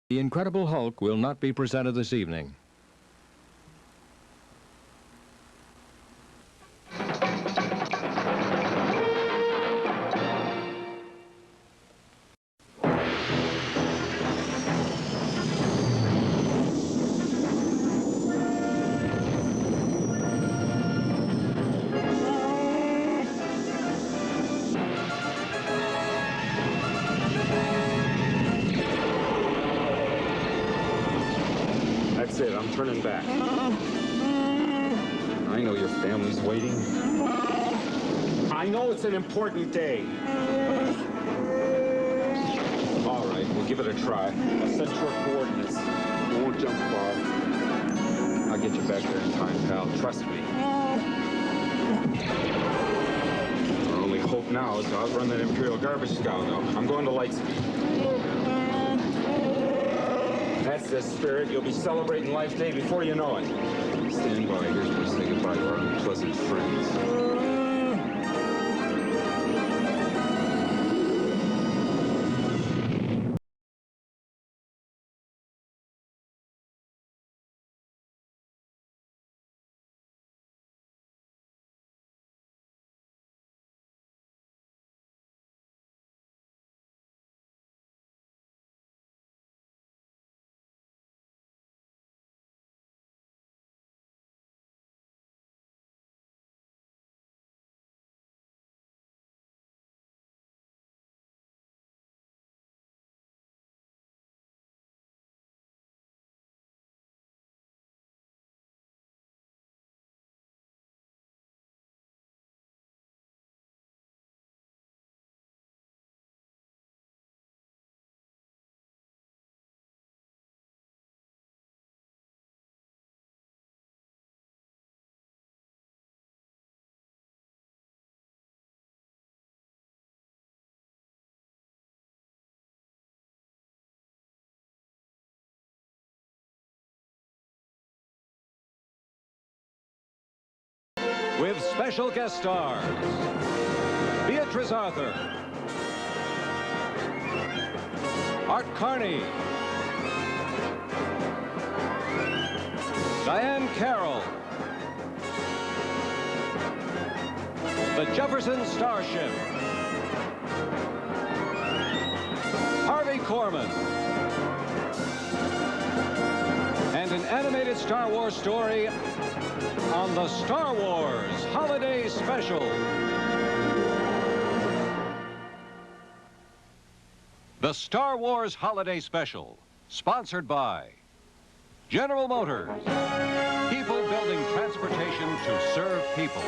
The Incredible Hulk will not be presented this evening. That's it, I'm turning back. I know your family's waiting. I know it's an important day. All right, we'll give it a try. I'll set your coordinates. You won't jump far. I'll get you back there in time, pal. Trust me. Our only hope now is to outrun that Imperial garbage scow, though. I'm going to Lightspeed. That's the spirit. You'll be celebrating Life Day before you know it. Stand by. Here's where we say goodbye to our unpleasant friends. With special guest stars, Beatrice Arthur, Art Carney, Diane Carroll, the Jefferson Starship, Harvey Korman, and an animated Star Wars story on the Star Wars Holiday Special. The Star Wars Holiday Special, sponsored by General Motors. People building transportation to serve people.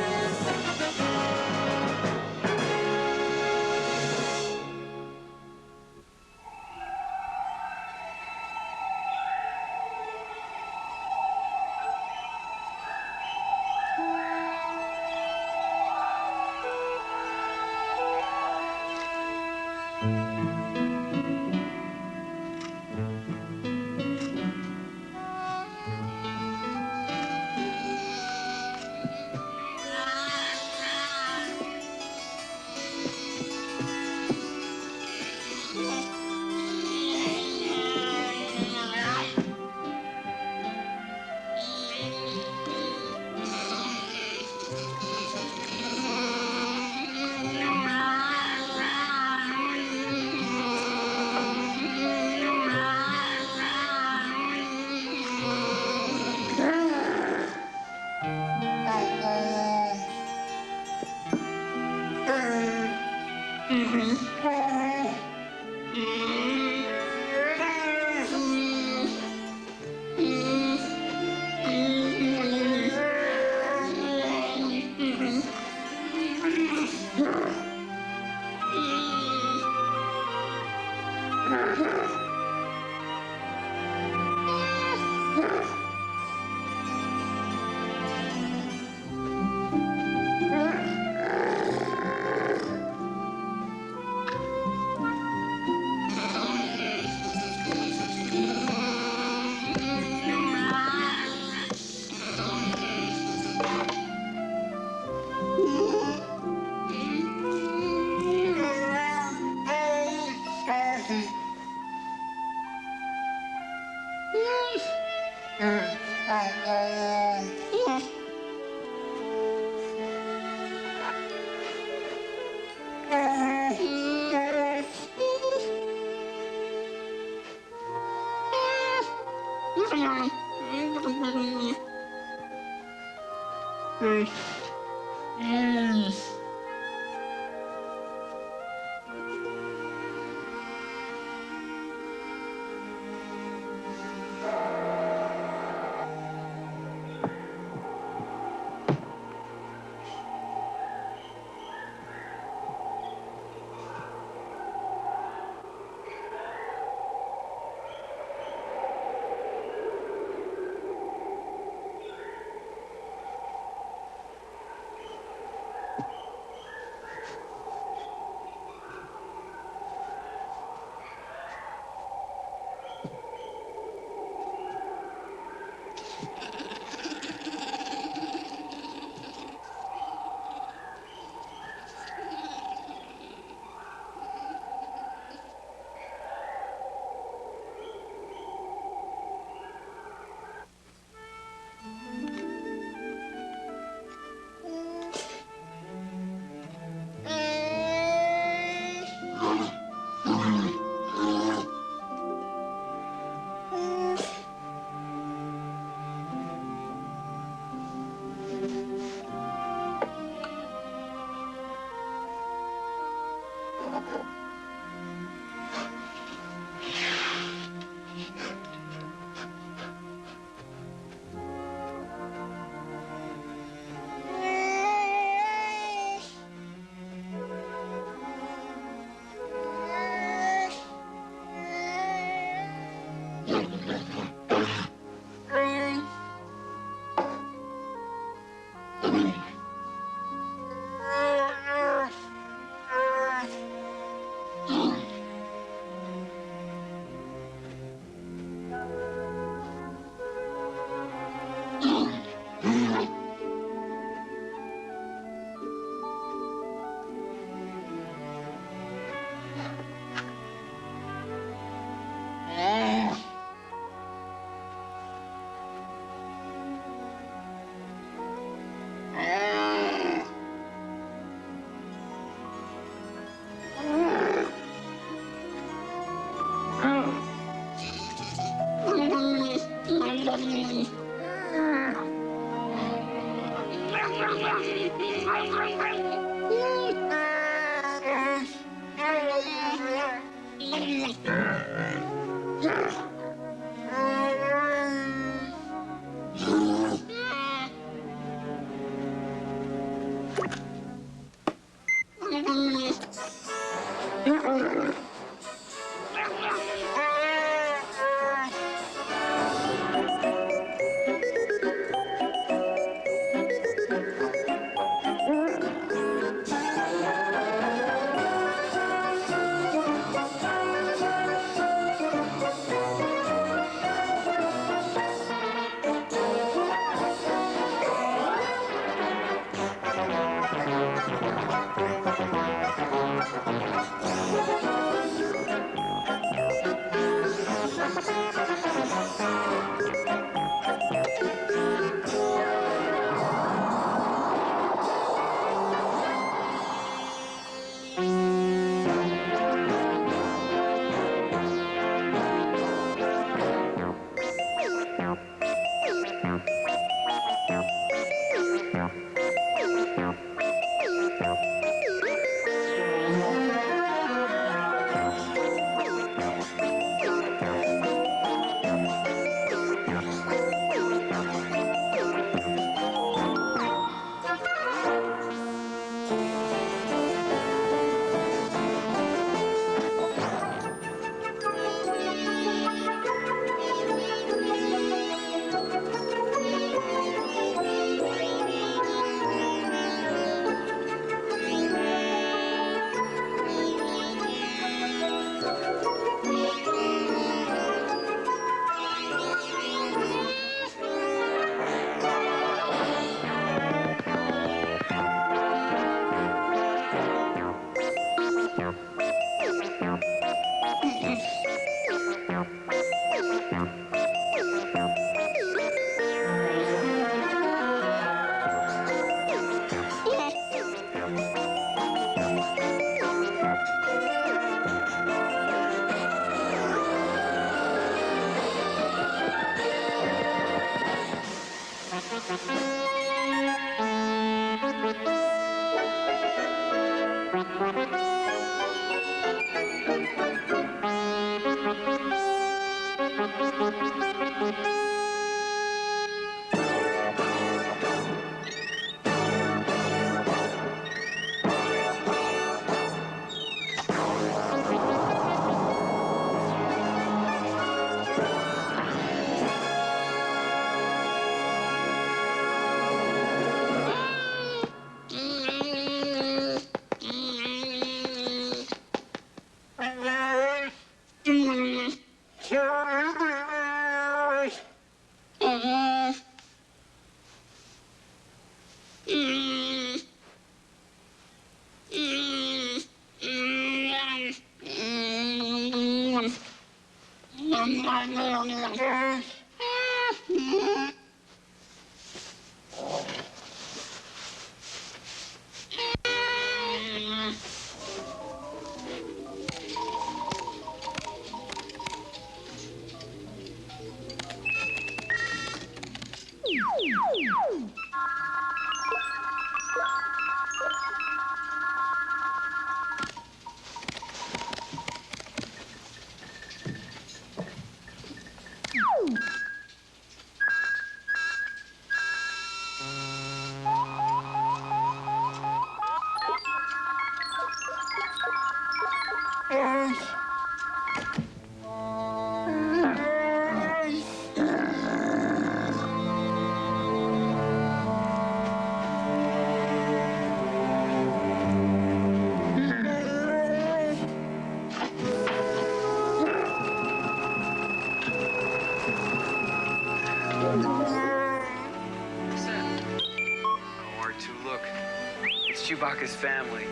Chewbacca's family.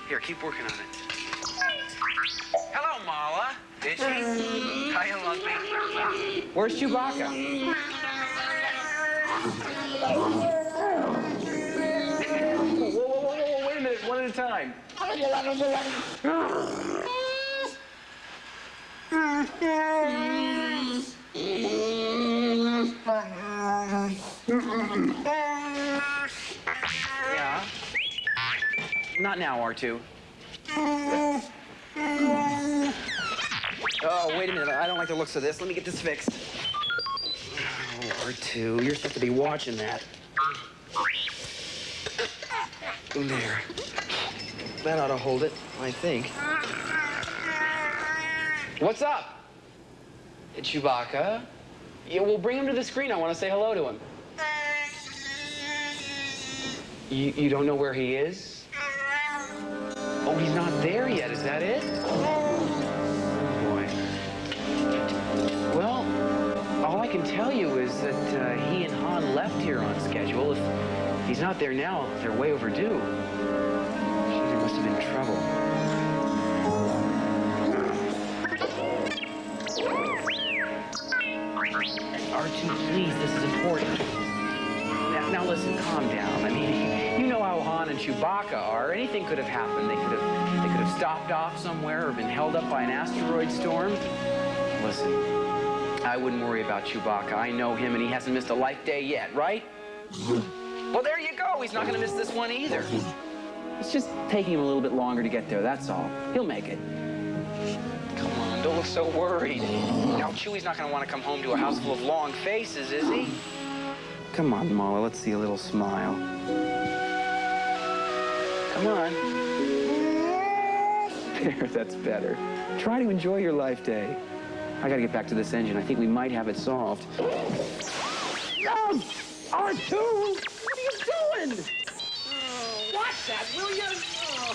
Here, keep working on it. Hello, Mala. Did she? Hiya, Lumpy. Where's Chewbacca? Whoa, wait a minute, one at a time. Yeah. Not now, R2. Oh, wait a minute. I don't like the looks of this. Let me get this fixed. Oh, R2, you're supposed to be watching that. There. That ought to hold it, I think. What's up? Chewbacca? Yeah, we'll bring him to the screen. I want to say hello to him. You don't know where he is? Oh, he's not there yet. Is that it? Oh, boy. Well, all I can tell you is that he and Han left here on schedule. If he's not there now, they're way overdue. They must have been in trouble. R2, please, this is important. Now listen, calm down. I mean, you know how Han and Chewbacca are. Anything could have happened. They could have stopped off somewhere or been held up by an asteroid storm. Listen, I wouldn't worry about Chewbacca. I know him, and he hasn't missed a life day yet, right? Well, there you go. He's not going to miss this one either. It's just taking him a little bit longer to get there, that's all. He'll make it. Come on, don't look so worried. Now, Chewie's not going to want to come home to a house full of long faces, is he? Come on, Mala, let's see a little smile. Come on. There, that's better. Try to enjoy your life day. I gotta get back to this engine. I think we might have it solved. No! R2! What are you doing? Watch that, will you? Oh,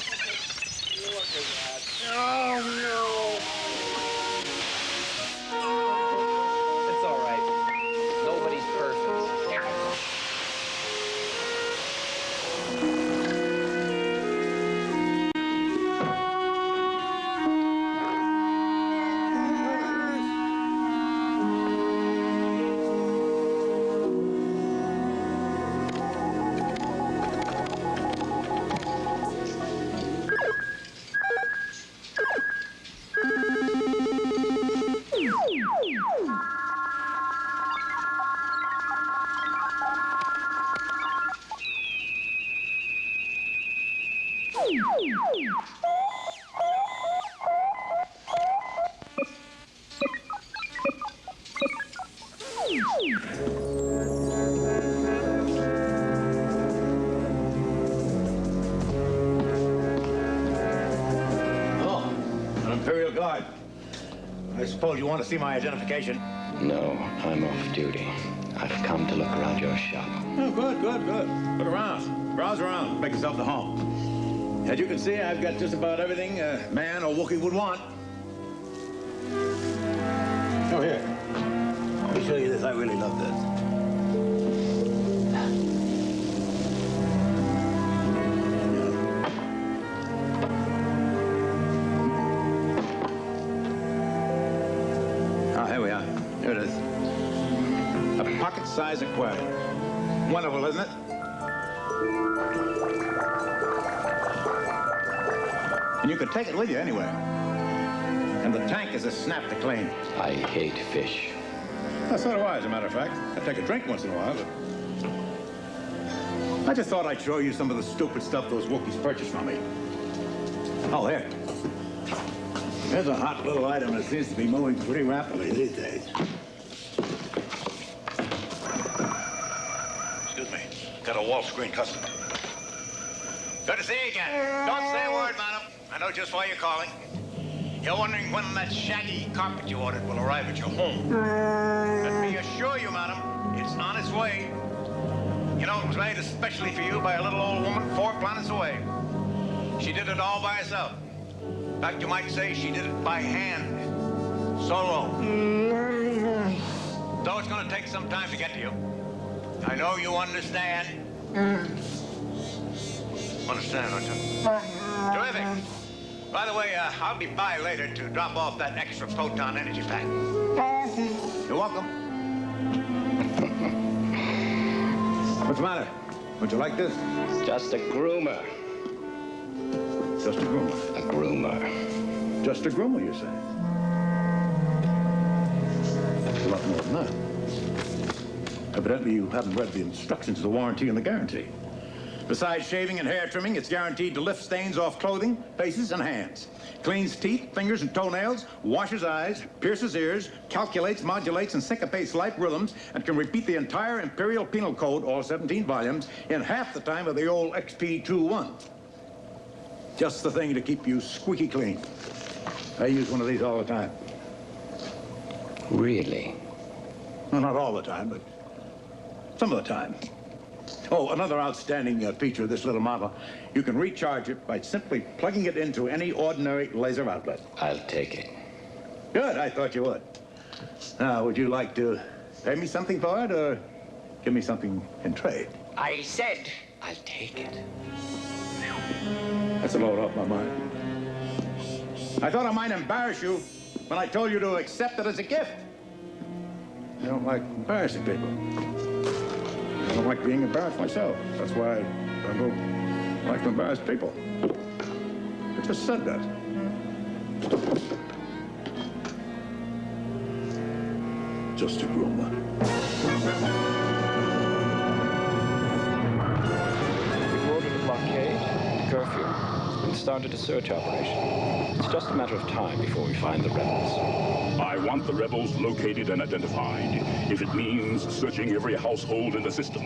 look at that. Oh, no. It's all right. Nobody's perfect. I suppose you want to see my identification? No, I'm off duty. I've come to look around your shop. Oh, good. Look around. Browse around. Make yourself at home. As you can see, I've got just about everything a man or Wookiee would want. Oh, here. Let me show you this. I really love this. Here it is. A pocket-sized aquarium. Wonderful, isn't it? And you could take it with you anywhere. And the tank is a snap to clean. I hate fish. Well, so do I, as a matter of fact. I take a drink once in a while, but I just thought I'd show you some of the stupid stuff those Wookiees purchased from me. Oh, there. There's a hot little item that seems to be moving pretty rapidly these days. Excuse me. Got a wall screen customer. Good to see you again. Don't say a word, madam. I know just why you're calling. You're wondering when that shaggy carpet you ordered will arrive at your home. Let me assure you, madam, it's on its way. You know, it was made especially for you by a little old woman 4 planets away. She did it all by herself. In fact, you might say she did it by hand. Solo. Though it's going to take some time to get to you. I know you understand. Understand, don't you? Terrific. By the way, I'll be by later to drop off that extra proton energy pack. You're welcome. What's the matter? Would you like this? Just a groomer. Just a groomer. A groomer. Just a groomer, you say? It's a lot more than that. Evidently, you haven't read the instructions of the warranty and the guarantee. Besides shaving and hair trimming, it's guaranteed to lift stains off clothing, faces, and hands. Cleans teeth, fingers, and toenails, washes eyes, pierces ears, calculates, modulates, and syncopates life rhythms, and can repeat the entire Imperial Penal Code, all 17 volumes, in half the time of the old XP21. Just the thing to keep you squeaky clean. I use one of these all the time. Really? Well, not all the time, but some of the time. Oh, another outstanding feature of this little model. You can recharge it by simply plugging it into any ordinary laser outlet. I'll take it. Good, I thought you would. Now, would you like to pay me something for it, or give me something in trade? I said I'll take it. That's a load off my mind. I thought I might embarrass you when I told you to accept it as a gift. I don't like embarrassing people. I don't like being embarrassed myself. That's why I don't like to embarrass people. I just said that. Just a groomer. We've ordered a blockade, curfew, and started a search operation. It's just a matter of time before we find the rebels. I want the rebels located and identified, if it means searching every household in the system.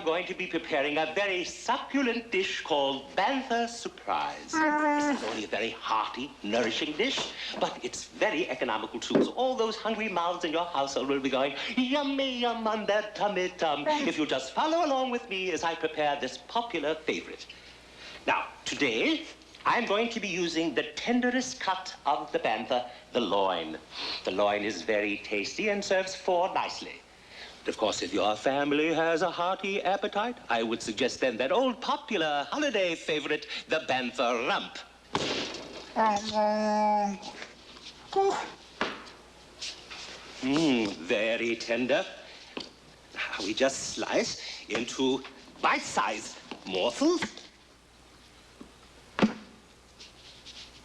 Going to be preparing a very succulent dish called Bantha Surprise. It's not only a very hearty, nourishing dish, but it's very economical too. So all those hungry mouths in your household will be going yummy yum on their tummy tum if you'll just follow along with me as I prepare this popular favorite. Now, today, I'm going to be using the tenderest cut of the bantha, the loin. The loin is very tasty and serves 4 nicely. Of course, if your family has a hearty appetite, I would suggest then that old popular holiday favorite, the bantha rump. Very tender. Now we just slice into bite-sized morsels.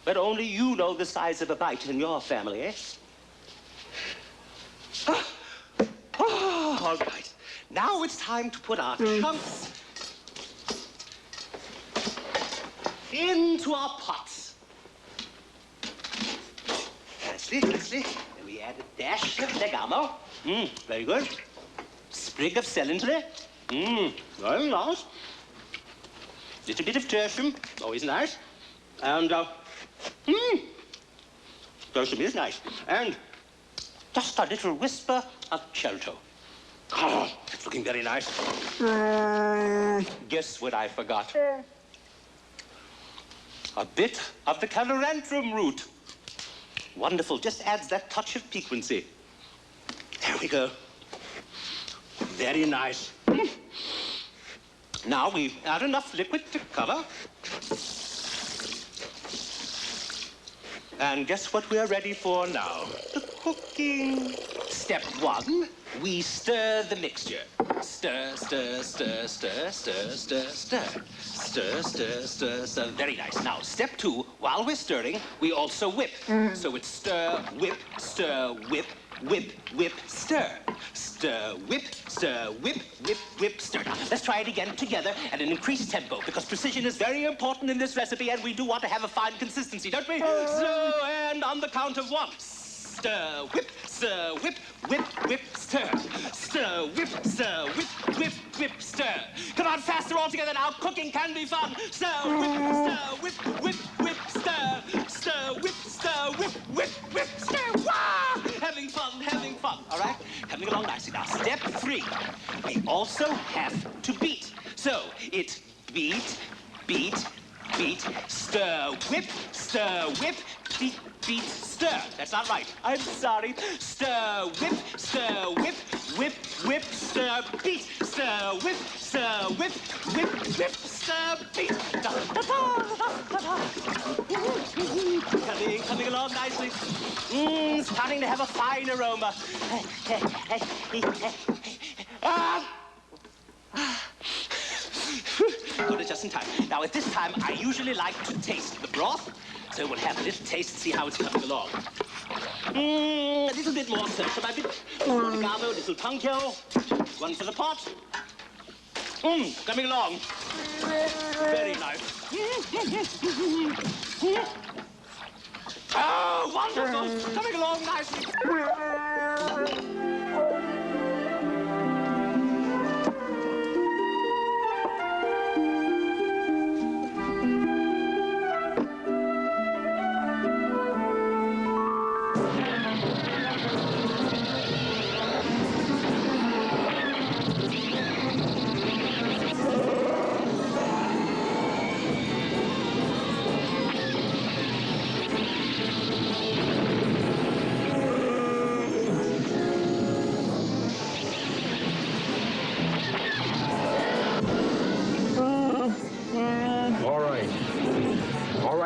But only you know the size of a bite in your family, eh? All right. Now it's time to put our chunks into our pots. Nicely. Then we add a dash of legamo. Very good. Sprig of celery. Very nice. Little bit of tertium. Always nice. And, tertium is nice. And just a little whisper of Shelto. Oh, it's looking very nice. Guess what I forgot? a bit of the calorantrum root. Wonderful, just adds that touch of piquancy. There we go. Very nice. Now we add enough liquid to cover. And guess what we are ready for now? The cooking. Step 1, we stir the mixture. Stir, stir, stir, stir, stir, stir, stir. Stir, stir, stir, stir. Very nice. Now, step 2, while we're stirring, we also whip. So it's stir, whip, whip, whip, stir. Stir, whip, whip, stir. Now, let's try it again together at an increased tempo, because precision is very important in this recipe, and we do want to have a fine consistency, don't we? So, and on the count of 1. Stir, whip, whip, stir. Stir, whip, whip, stir. Come on, faster all together now. Cooking can be fun. Stir, whip, whip, stir. Stir, whip, whip, stir. Wow! Having fun, all right? Coming along nicely now. Step 3, we also have to beat. So, it's beat, stir, whip, beat, stir. That's not right. I'm sorry. Stir, whip, stir, whip, stir, beat, stir, whip, stir, beat. Da, da, da, da. Coming along nicely. Starting to have a fine aroma. Got it just in time. Now, at this time, I usually like to taste the broth. So we'll have a little taste and see how it's coming along. A little bit more sriracha, a bit oregano, a little puncto. One for the pot. Coming along. Very nice. Oh, wonderful. Coming along nicely.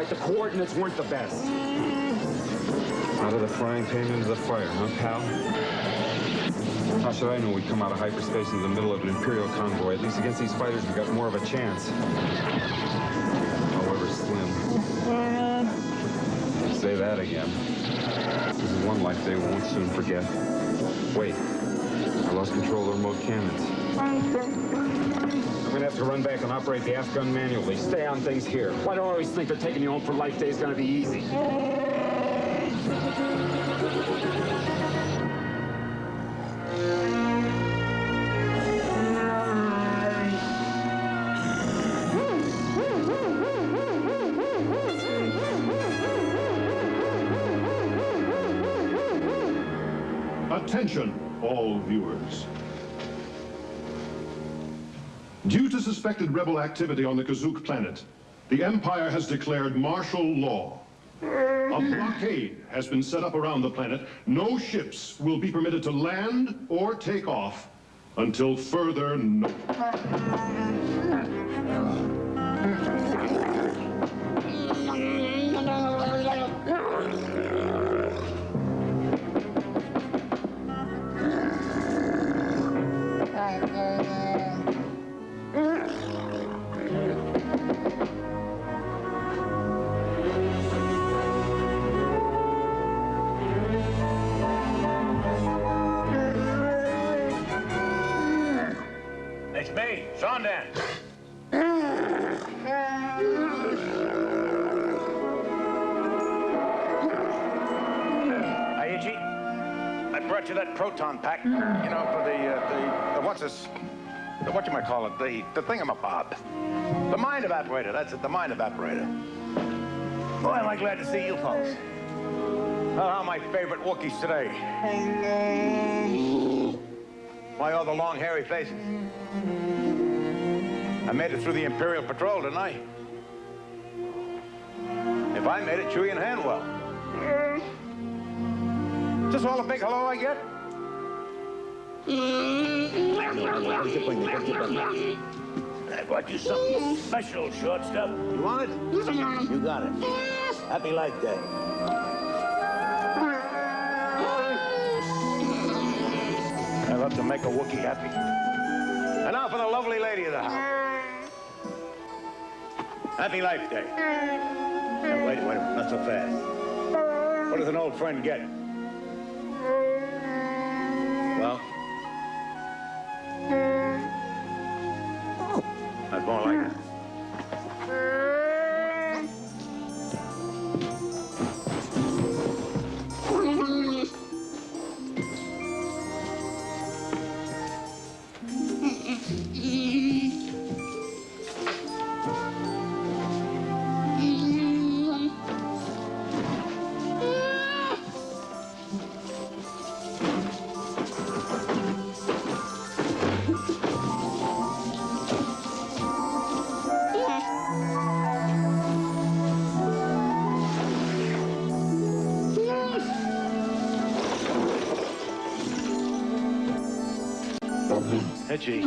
The coordinates weren't the best. Out of the frying pan into the fire, huh, pal? How should I know we'd come out of hyperspace into the middle of an Imperial convoy? At least against these fighters, we've got more of a chance. However slim. Say that again. This is one life they won't soon forget. Wait. I lost control of the remote cannons. We're gonna have to run back and operate the aft gun manually. Stay on things here. Why do I always think that taking you home for Life Day is gonna be easy? Attention, all viewers. Due to suspected rebel activity on the Kazook planet, the Empire has declared martial law. A blockade has been set up around the planet. No ships will be permitted to land or take off until further notice. It's me, Sondan. Hey, Itchy. I brought you that proton pack, you know, for the whatchamacallit, the thingamabob. The mind evaporator, that's it, the mind evaporator. Boy, am I glad to see you folks. How are my favorite Wookiees today? Why all the long, hairy faces? I made it through the Imperial Patrol, didn't I? If I made it, Chewy and Hanwell. Is this all a big hello I get? I brought you something special, shortstop. You want it? You got it. Happy Life Day. I love to make a Wookiee happy. And now for the lovely lady of the house. Happy Life Day. Now, wait a minute, not so fast. What does an old friend get? Well? That's more like it. Hitchy,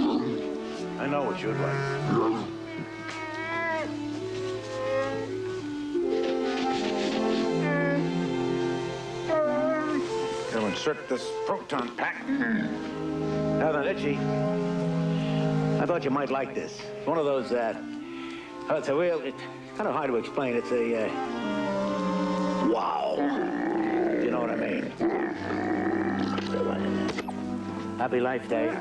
I know what you'd like. Gonna insert this proton pack. Now then, Hitchy, I thought you might like this. It's one of those, it's a real, it's kind of hard to explain. It's a, wow. You know what I mean? Happy Life Day.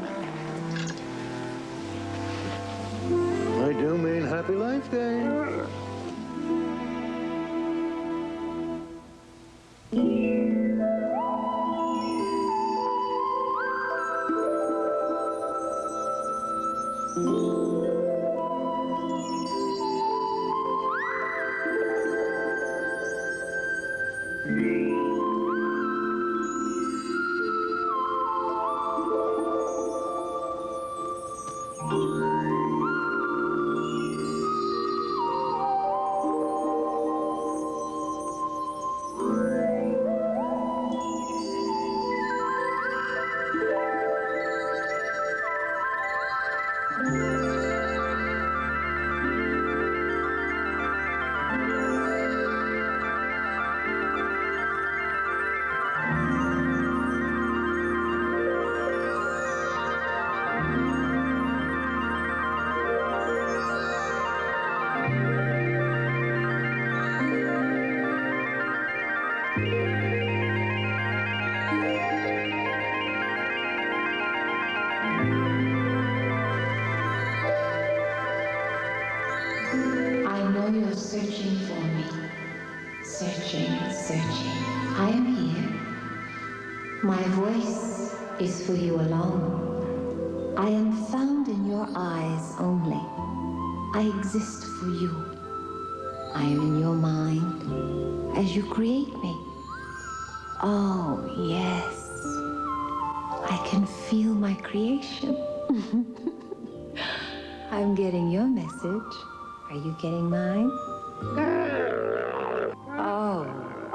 I do mean Happy Life Day. Searching for me. Searching, searching. I am here. My voice is for you alone. I am found in your eyes only. I exist for you. I am in your mind as you create me. Oh, yes. I can feel my creation. I'm getting your message. Are you getting mine?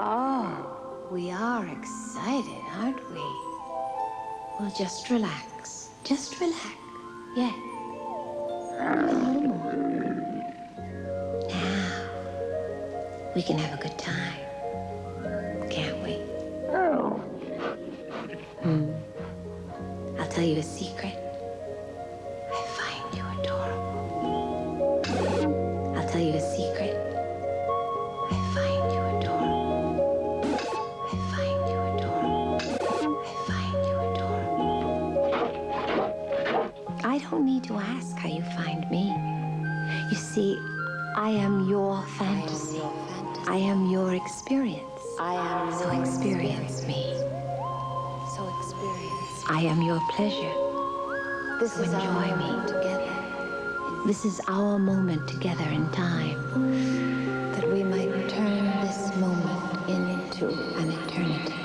Oh, we are excited, aren't we? Well, just relax. Just relax. Yeah. A little more. Now, we can have a good time, can't we? I'll tell you a secret. I find you adorable. I'll tell you a secret. I find you adorable. I find you adorable. I find you adorable. I don't need to ask how you find me. You see, I am your fantasy. I am your experience. So experience me. So experience. I am your pleasure. This is enjoy me together. This is our moment together in time, that we might turn this moment into an eternity.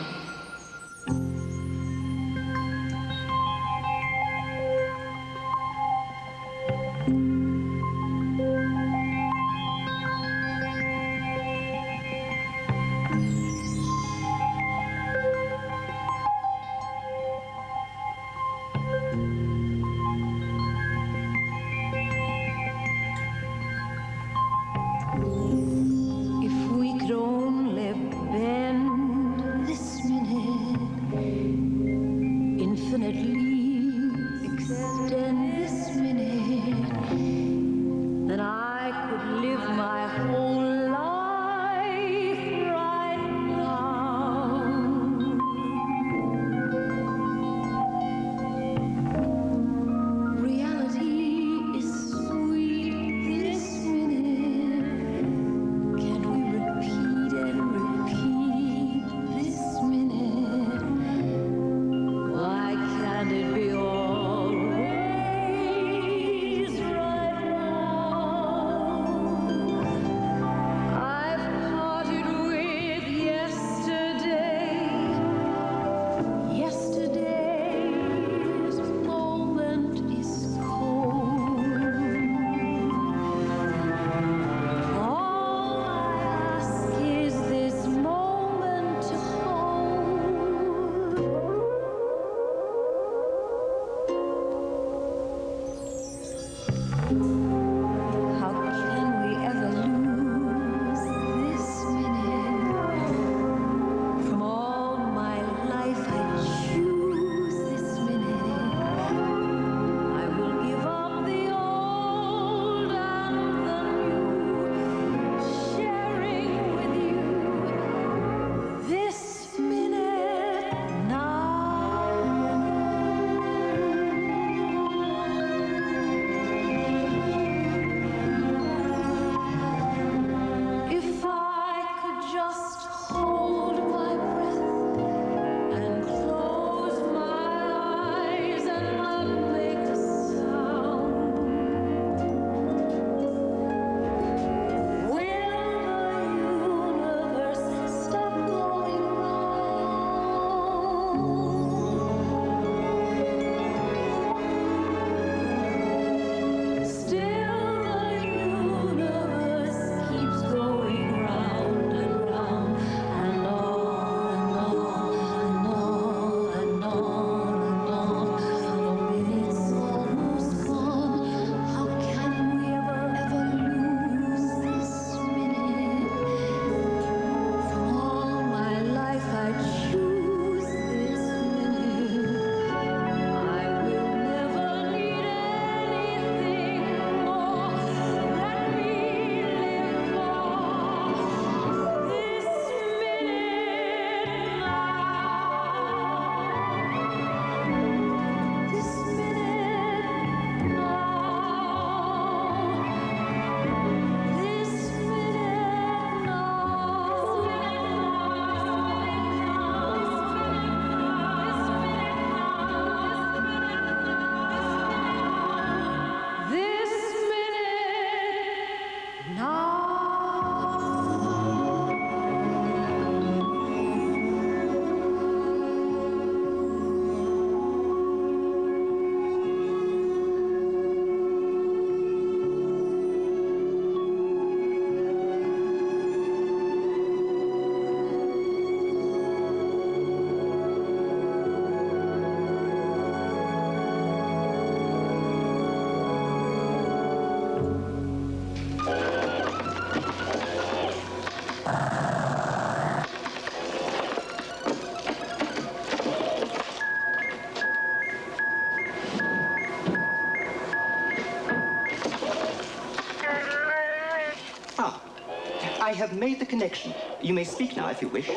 I have made the connection. You may speak now if you wish.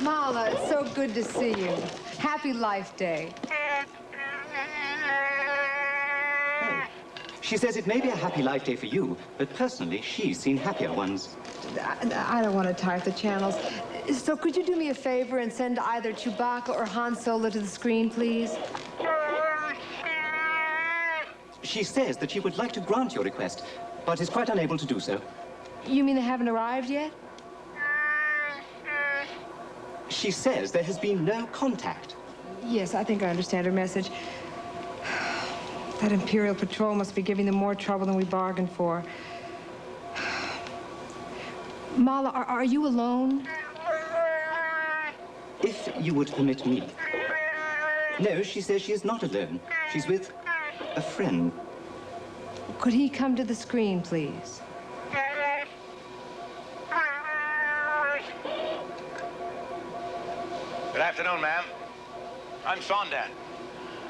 Mala, it's so good to see you. Happy Life Day. She says it may be a happy life day for you, but personally, she's seen happier ones. I don't want to tire the channels. So could you do me a favor and send either Chewbacca or Han Solo to the screen, please? She says that she would like to grant your request, but is quite unable to do so. You mean they haven't arrived yet? She says there has been no contact. Yes, I think I understand her message. That Imperial Patrol must be giving them more trouble than we bargained for. Mala, are you alone? If you would permit me. No, she says she is not alone. She's with a friend. Could he come to the screen, please? Good afternoon, ma'am. I'm Sondan,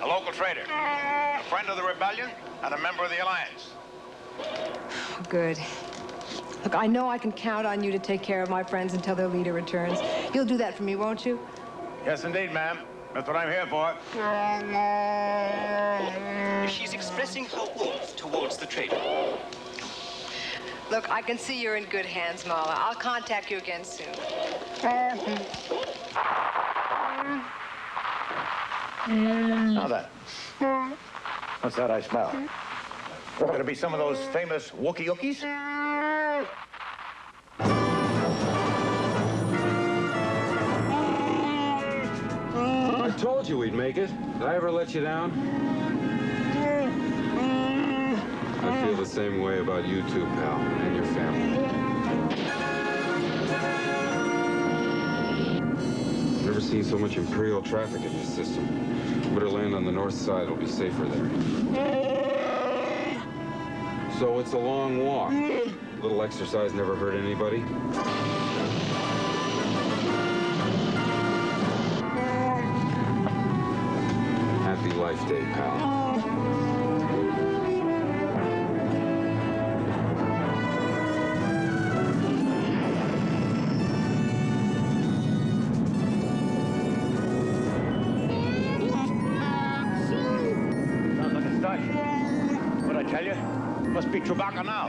a local trader, a friend of the rebellion, and a member of the Alliance. Good. Look, I know I can count on you to take care of my friends until their leader returns. You'll do that for me, won't you? Yes, indeed, ma'am. That's what I'm here for. She's expressing her warmth towards the trader. Look, I can see you're in good hands, Mala. I'll contact you again soon. Now then, what's that I smell? Could it be some of those famous Wookiee Yookies? I told you we'd make it. Did I ever let you down? I feel the same way about you too, pal, and your family. Never seen so much Imperial traffic in this system. Better land on the north side. It'll be safer there. So it's a long walk. A little exercise never hurt anybody. Happy Life Day, pal. Sounds like a start. What'd I tell you? Must be Chewbacca now.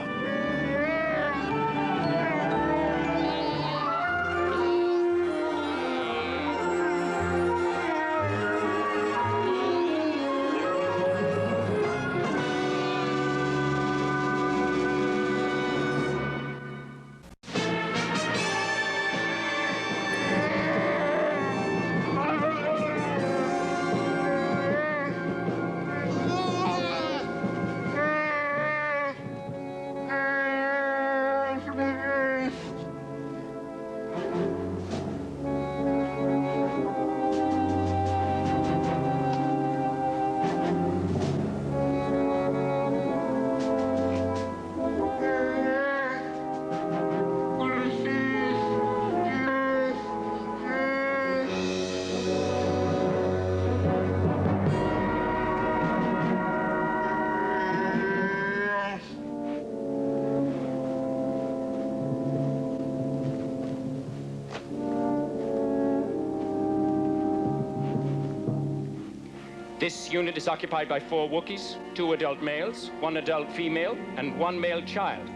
This unit is occupied by 4 Wookiees, 2 adult males, 1 adult female, and 1 male child.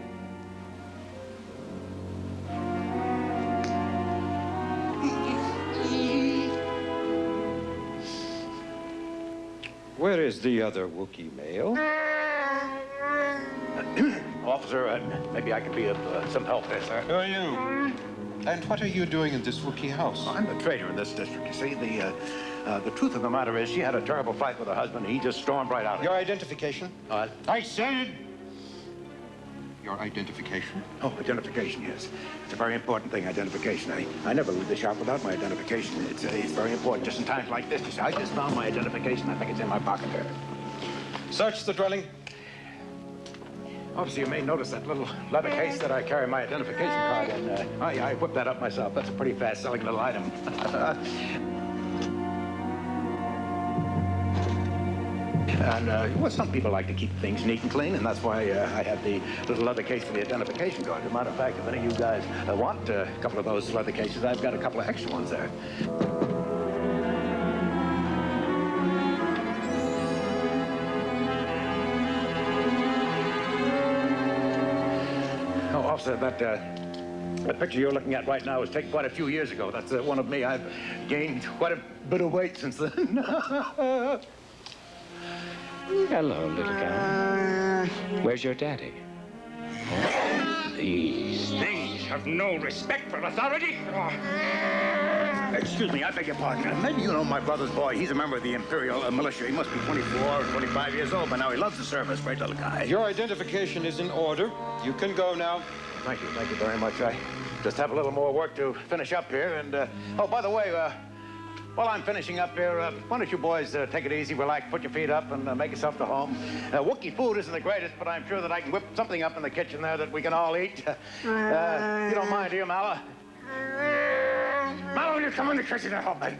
Where is the other Wookiee male? Officer, maybe I can be of some help there, sir. Who are you? And what are you doing in this Wookiee house? I'm the trader in this district. You see, the truth of the matter is she had a terrible fight with her husband, and he just stormed right out of Your here. identification? I said... Your identification? Oh, identification, yes. It's a very important thing, identification. I never leave the shop without my identification. It's very important, just in times like this. You see, I just found my identification. I think it's in my pocket there. Search the dwelling. Officer, you may notice that little leather case that I carry my identification card in. I whipped that up myself. That's a pretty fast-selling little item. And, well, some people like to keep things neat and clean, and that's why I had the little leather case for the identification card. As a matter of fact, if any of you guys want a couple of those leather cases, I've got a couple of extra ones there. Oh, also, that picture you're looking at right now was taken quite a few years ago. That's one of me. I've gained quite a bit of weight since then. Hello, little guy. Where's your daddy? These things have no respect for authority. Excuse me, I beg your pardon. Maybe you know my brother's boy. He's a member of the Imperial Militia. He must be 24 or 25 years old by now. He loves the service. Great little guy. Your identification is in order. You can go now. Thank you very much. I just have a little more work to finish up here. And, oh, by the way, while I'm finishing up here, why don't you boys take it easy, relax, put your feet up, and make yourself to home. Wookiee food isn't the greatest, but I'm sure that I can whip something up in the kitchen there that we can all eat. You don't mind, do you, Mala? Mala, will you come in the kitchen and help me?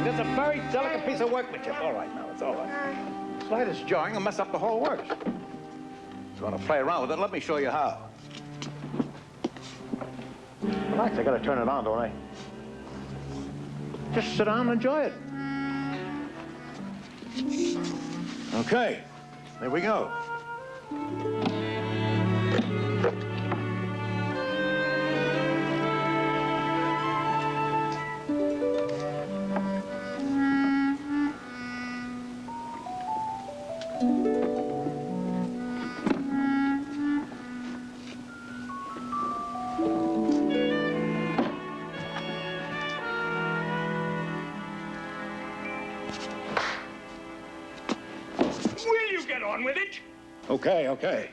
That's a very delicate piece of workmanship. All right, now, it's all right. Slightest jarring will mess up the whole works. If you want to play around with it, let me show you how. Relax, I gotta turn it on, don't I? Just sit down and enjoy it. Okay, there we go. Will you get on with it? Okay, okay.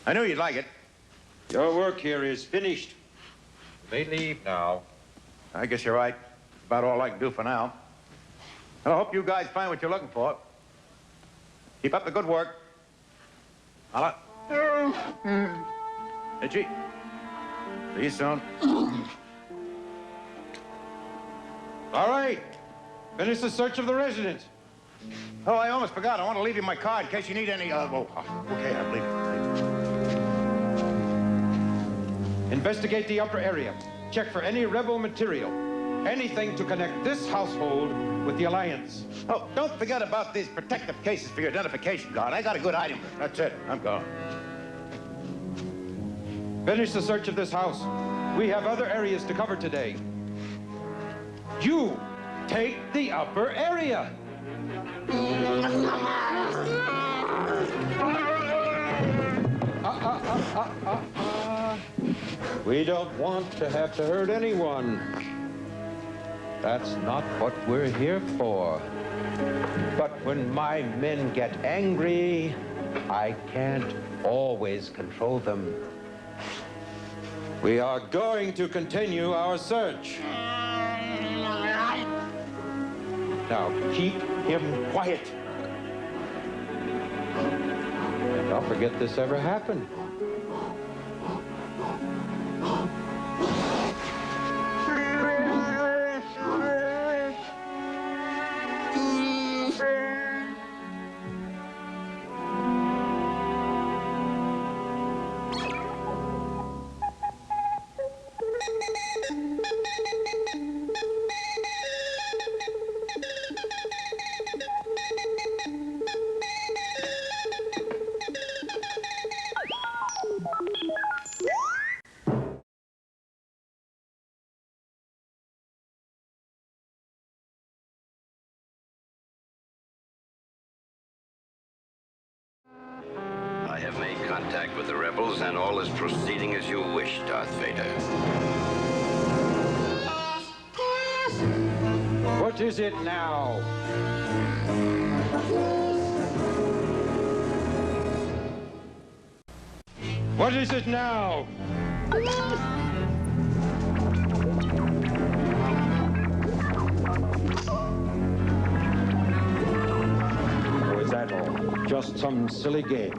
I knew you'd like it. Your work here is finished. You may leave now. I guess you're right. About all I can do for now. I hope you guys find what you're looking for. Keep up the good work. Holla. Itchy. See you soon. All right. Finish the search of the residence. Oh, I almost forgot. I want to leave you my card in case you need any... okay, I believe it. Investigate the upper area. Check for any rebel material. Anything to connect this household with the Alliance. Oh, don't forget about these protective cases for your identification card. I got a good item. That's it. I'm gone. Finish the search of this house. We have other areas to cover today. You take the upper area. We don't want to have to hurt anyone. That's not what we're here for. But when my men get angry, I can't always control them. We are going to continue our search. Now, keep him quiet. And don't forget this ever happened. I have made contact with the rebels, and all is proceeding as you wish, Darth Vader. What is it now? What is it now? Or is that all? Just some silly game?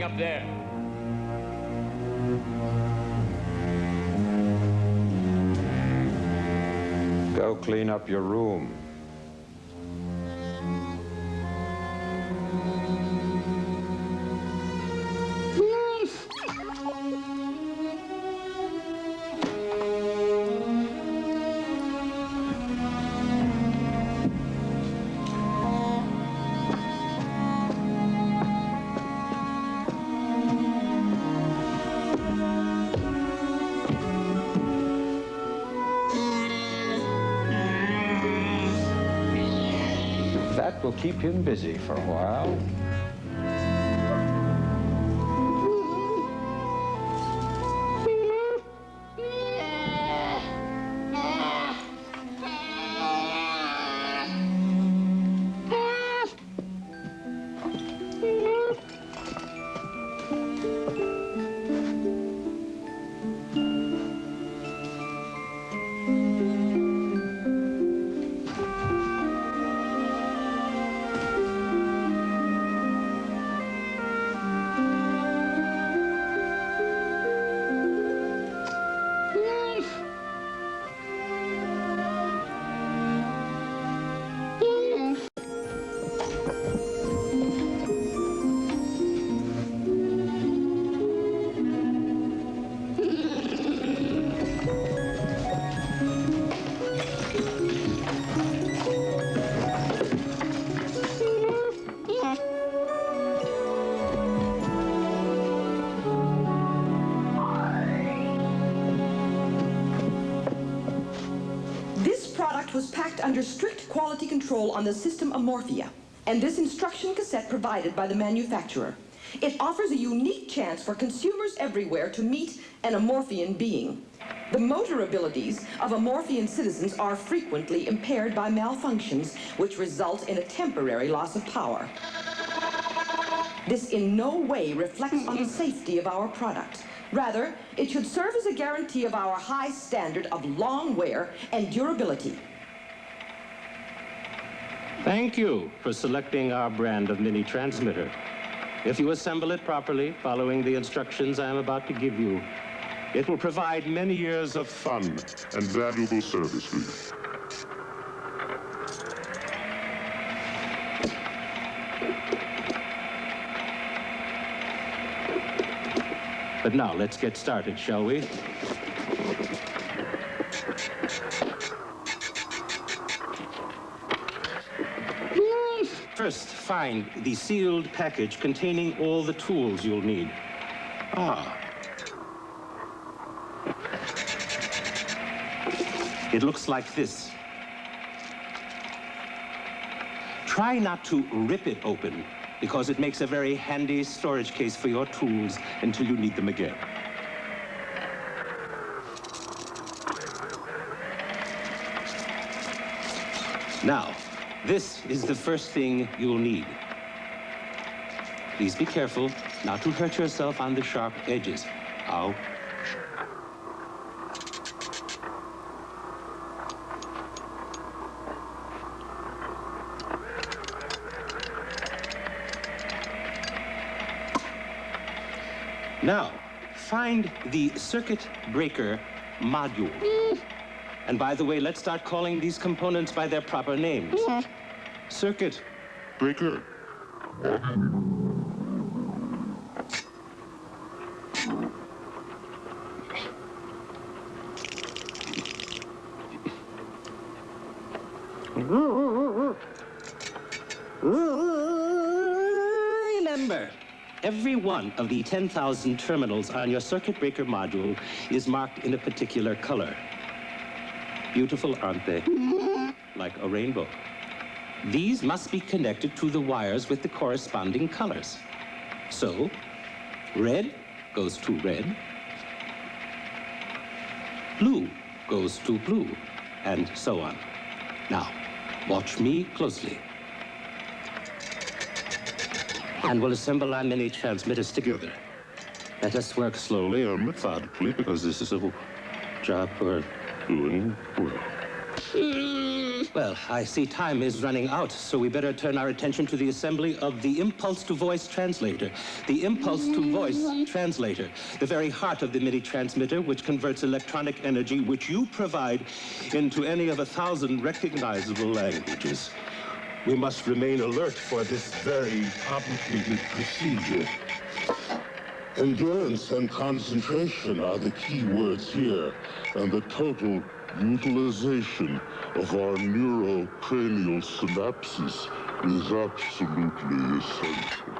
Up there. Go clean up your room. That will keep him busy for a while. Was packed under strict quality control on the system Amorphia, and this instruction cassette provided by the manufacturer. It offers a unique chance for consumers everywhere to meet an Amorphian being. The motor abilities of Amorphian citizens are frequently impaired by malfunctions, which result in a temporary loss of power. This in no way reflects on the safety of our product. Rather, it should serve as a guarantee of our high standard of long wear and durability. Thank you for selecting our brand of mini transmitter. If you assemble it properly, following the instructions I am about to give you, it will provide many years of fun and valuable services. But now, let's get started, shall we? First, find the sealed package containing all the tools you'll need. It looks like this. Try not to rip it open, because it makes a very handy storage case for your tools until you need them again. Now, this is the first thing you'll need. Please be careful not to hurt yourself on the sharp edges. Ow. Now, find the circuit breaker module. And by the way, let's start calling these components by their proper names. Circuit breaker. Remember, every one of the 10,000 terminals on your circuit breaker module is marked in a particular color. Beautiful, aren't they? Like a rainbow. These must be connected to the wires with the corresponding colors. So, red goes to red, blue goes to blue, and so on. Now, watch me closely. And we'll assemble our mini transmitters together. Let us work slowly or methodically, because this is a job for doing well. Well, I see time is running out, so we better turn our attention to the assembly of the impulse-to-voice translator. The impulse-to-voice translator, the very heart of the MIDI transmitter, which converts electronic energy, which you provide, into any of 1,000 recognizable languages. We must remain alert for this very complicated procedure. Endurance and concentration are the key words here, and the total utilization of our neurocranial synapses is absolutely essential.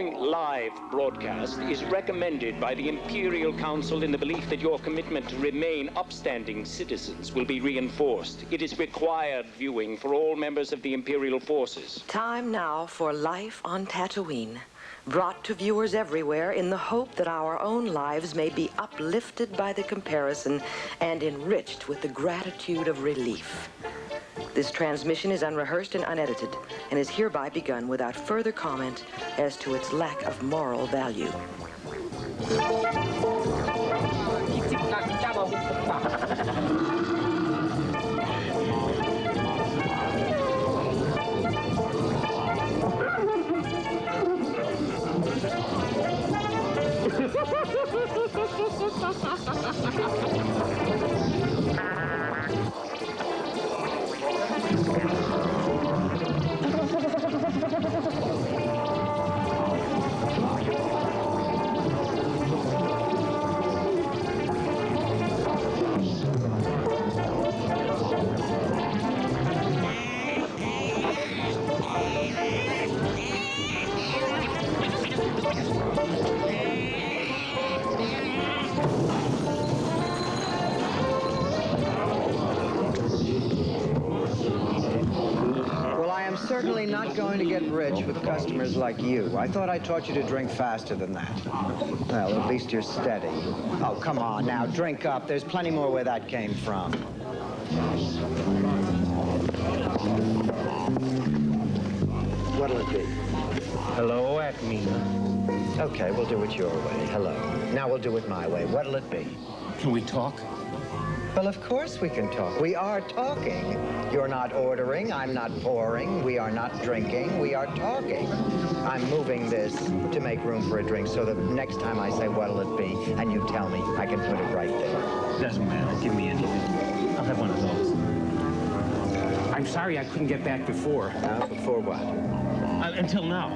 following live broadcast is recommended by the Imperial Council in the belief that your commitment to remain upstanding citizens will be reinforced. It is required viewing for all members of the Imperial forces. Time now for Life on Tatooine, brought to viewers everywhere in the hope that our own lives may be uplifted by the comparison and enriched with the gratitude of relief. This transmission is unrehearsed and unedited, and is hereby begun without further comment as to its lack of moral value. Certainly not going to get rich with customers like you. I thought I taught you to drink faster than that. Well, at least you're steady. Oh, come on now, drink up. There's plenty more where that came from. What'll it be? Hello, Acmina. Okay, we'll do it your way. Hello. Now we'll do it my way. What'll it be? Can we talk? Well, of course we can talk. We are talking. You're not ordering, I'm not pouring, we are not drinking, we are talking. I'm moving this to make room for a drink so that next time I say what'll it be, and you tell me, I can put it right there. Doesn't matter. Give me anything. I'll have one of those. I'm sorry I couldn't get back before. Before what? Until now.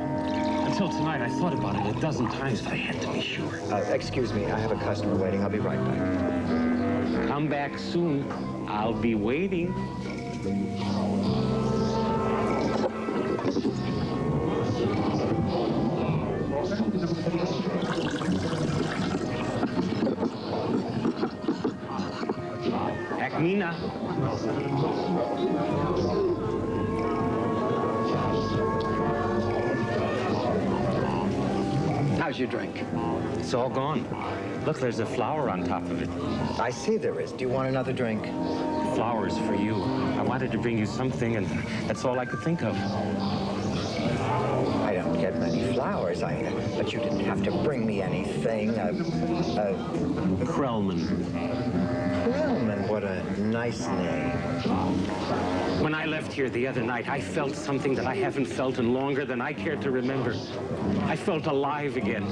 Until tonight, I thought about it a dozen times, but I had to be sure. Excuse me, I have a customer waiting. I'll be right back. Come back soon. I'll be waiting. Acmina. How's your drink? It's all gone. Look, there's a flower on top of it. I see there is. Do you want another drink? Flowers for you. I wanted to bring you something, and that's all I could think of. I don't get many flowers. But you didn't have to bring me anything. Krellman. Krellman, what a nice name. When I left here the other night, I felt something that I haven't felt in longer than I care to remember. I felt alive again.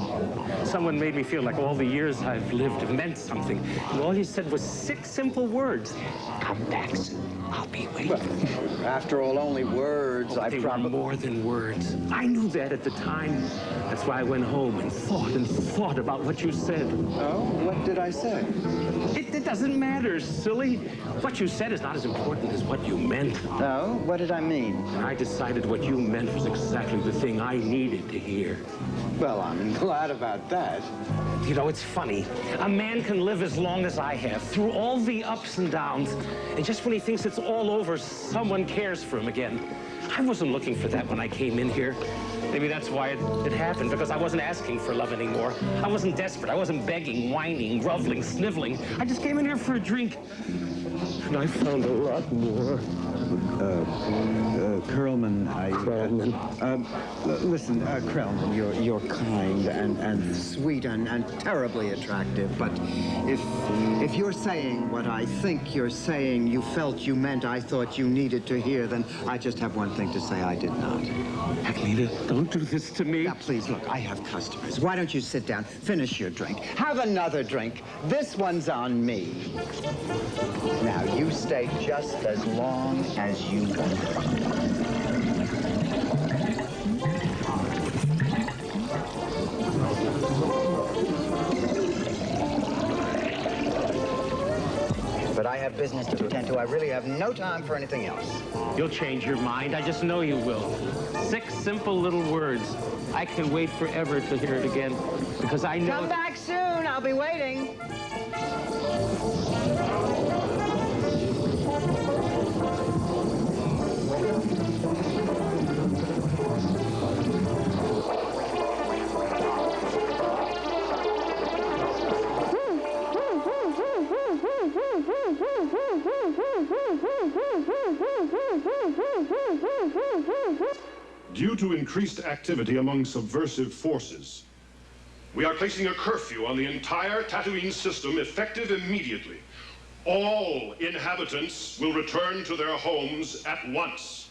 Someone made me feel like all the years I've lived have meant something. And all you said was 6 simple words. Come back soon. I'll be waiting. Well, after all, only words. They were more than words. I knew that at the time. That's why I went home and thought about what you said. Oh? What did I say? It doesn't matter, silly. What you said is not as important as what you meant. No? What did I mean? I decided what you meant was exactly the thing I needed to hear. Well, I'm glad about that. You know, it's funny. A man can live as long as I have, through all the ups and downs, and just when he thinks it's all over, someone cares for him again. I wasn't looking for that when I came in here. Maybe that's why it happened, because I wasn't asking for love anymore. I wasn't desperate. I wasn't begging, whining, groveling, sniveling. I just came in here for a drink. And I found a lot more. Krellman, Krellman. Listen, Krellman, you're kind and sweet and terribly attractive, but if you're saying what I think you're saying, you felt you meant, I thought you needed to hear, then I just have one thing to say: I did not. Acmina, don't do this to me. Now, please, look, I have customers. Why don't you sit down, finish your drink, have another drink. This one's on me. Now, you stay just as long as you want. But I have business to attend to. I really have no time for anything else. You'll change your mind. I just know you will. 6 simple little words. I can wait forever to hear it again because I know... Come back soon. I'll be waiting. Due to increased activity among subversive forces, we are placing a curfew on the entire Tatooine system effective immediately. All inhabitants will return to their homes at once.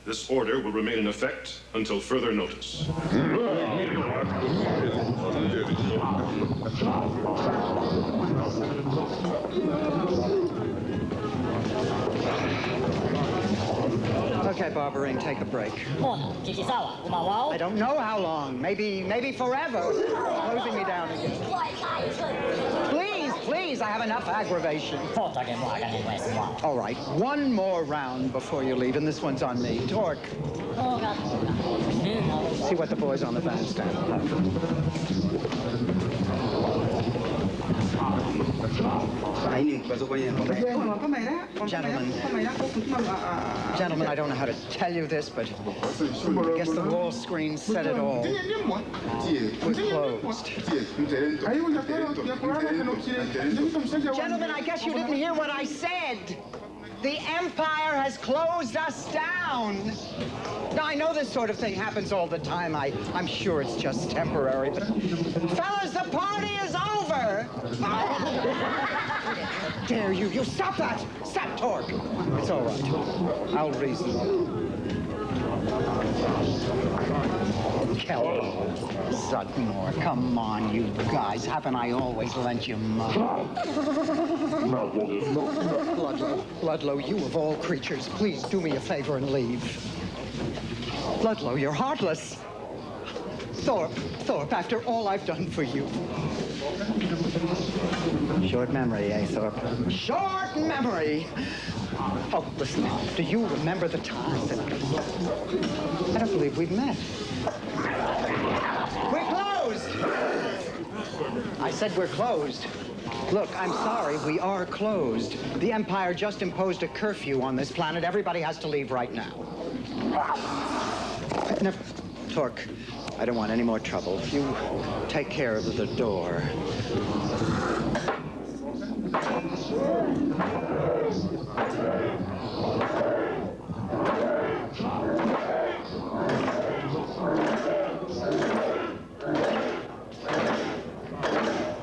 This order will remain in effect until further notice. Okay, Barberine, take a break. I don't know how long. Maybe forever. Closing me down again. Please, I have enough aggravation. All right, one more round before you leave, and this one's on me. Torque. See what the boys on the bandstand will have. Gentlemen, I don't know how to tell you this, but I guess the wall screen said it all. We're closed. Gentlemen, I guess you didn't hear what I said. The Empire has closed us down. Now, I know this sort of thing happens all the time. I'm sure it's just temporary, but... Fellas, the party is over! Dare you? You stop that! Stop, Torque! It's all right. I'll reason. Kello, Zudmore, come on, you guys. Haven't I always lent you money? Ludlow, you of all creatures, please do me a favor and leave. Ludlow, you're heartless. Thorpe, after all I've done for you. Short memory, eh, Thorpe? Short memory! Oh, listen, do you remember the time that... I don't believe we've met. We're closed! I said we're closed. Look, I'm sorry, we are closed. The Empire just imposed a curfew on this planet. Everybody has to leave right now. Never... Torque, I don't want any more trouble. You take care of the door.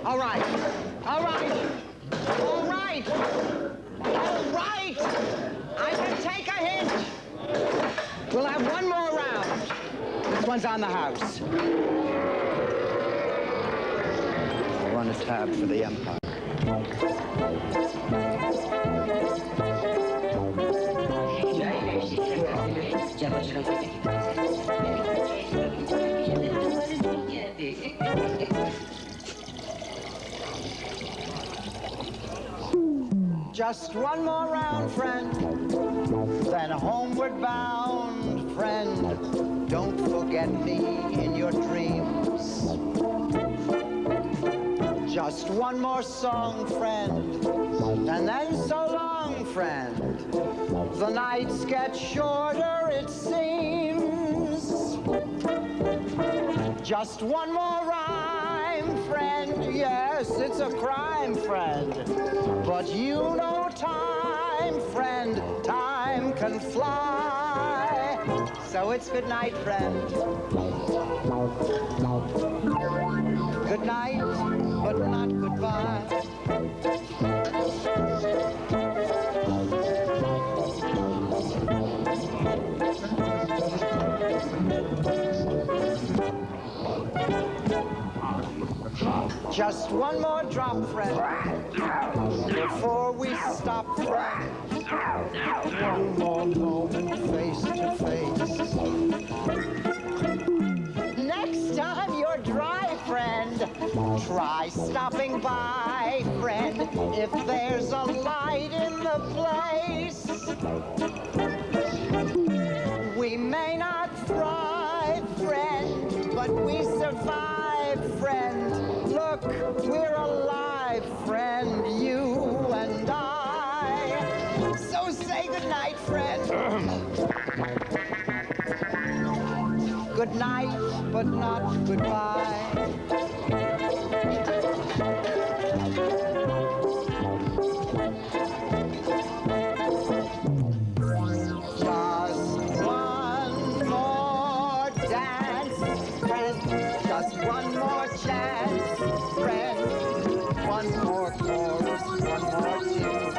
All right. I can take a hint. We'll have one more round. This one's on the house. I'll run a tab for the Empire. Just one more round, friend, then homeward bound, friend. Don't forget me in your dreams. Just one more song, friend, and then so long, friend. The nights get shorter, it seems. Just one more rhyme, friend. Yes, it's a crime, friend. But you know time, friend, time can fly. So it's good night, friend. Good night, but not goodbye. Just one more drop, friend, before we stop, friend. One more moment, face to face. Next time you're dry, friend, Try stopping by, friend, if there's a light in the place. We may not thrive, friend, but we survive, friend. Look, we're alive, friend, you and I. So say goodnight, friend. Good night, but not goodbye. Just one more dance, friend. Just one more chance, friend. One more chorus, one more tune.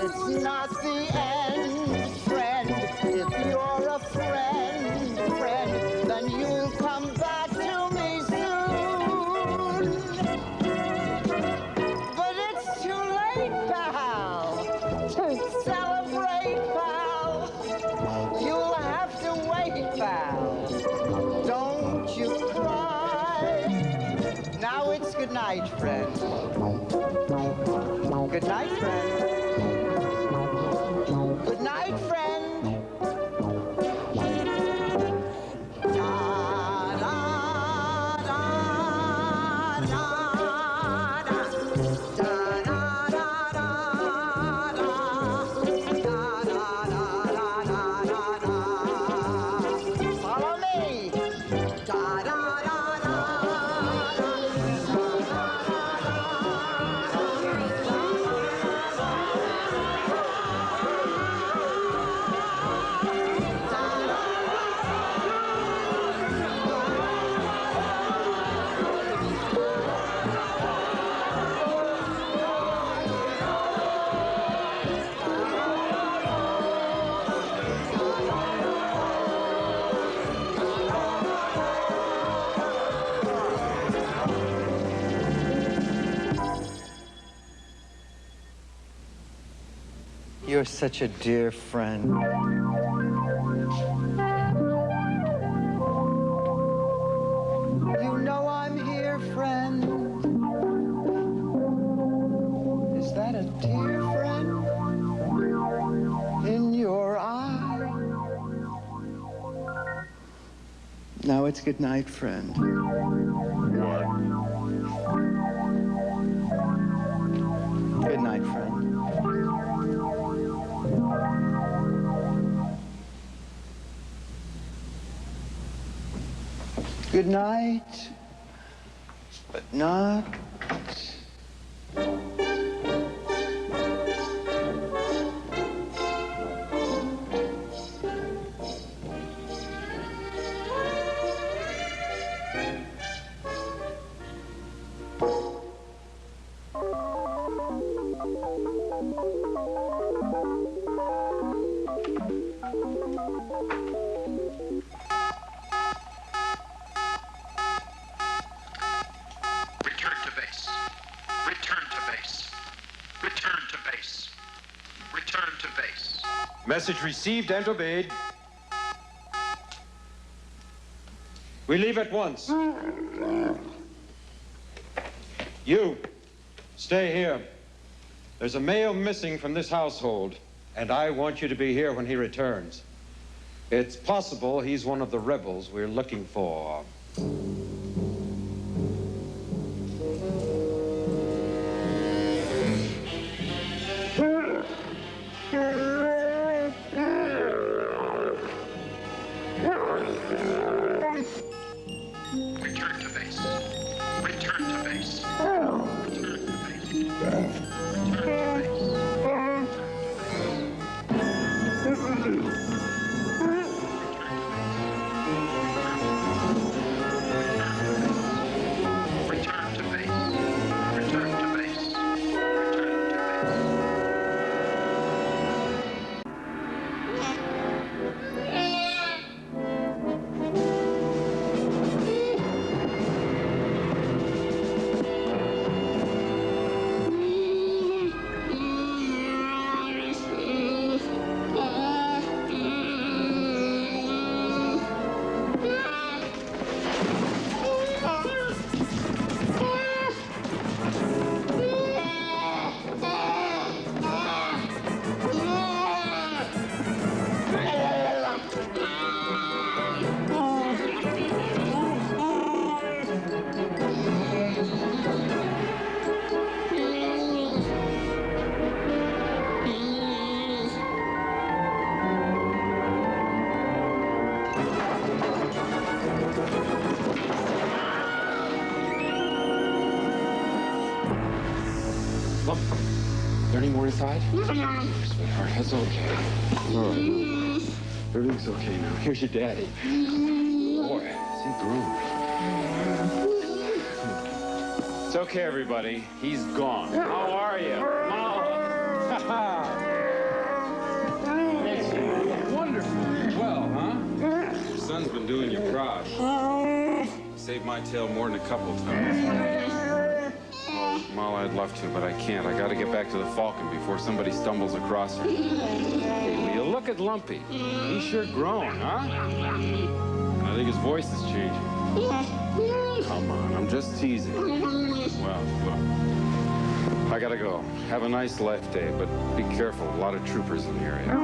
It's not the end, friend. If you're a friend, friend, then you'll come back to me soon. But it's too late, pal, to celebrate, pal. You'll have to wait, pal. Don't you cry. Now it's good night, friend. Good night, friend. Good night, friend. Follow me. You're such a dear friend. You know I'm here, friend. Is that a tear, friend? In your eye? Now it's good night, friend. Good night, friend. Good night, but not. Return to base. Return to base. Return to base. Return to base. Message received and obeyed. We leave at once. You, stay here. There's a male missing from this household, and I want you to be here when he returns. It's possible he's one of the rebels we're looking for. Return to base. Return to base. Return to base. Return to base. Return to base. Return to base. Look, is there any more inside? Sweetheart, that's okay. All right. Everything's okay now. Here's your daddy. Boy, is he grown. It's okay, everybody. He's gone. How are you? Mama. Wonderful. Well, huh? Your son's been doing you proud. Saved my tail more than a couple times. Well, Mala, I'd love to, but I can't. I gotta get back to the Falcon before somebody stumbles across her. Hey, will you look at Lumpy? He's sure grown, huh? I think his voice is changing. Come on, I'm just teasing. Well, look. I gotta go. Have a nice life day, but be careful. A lot of troopers in the area.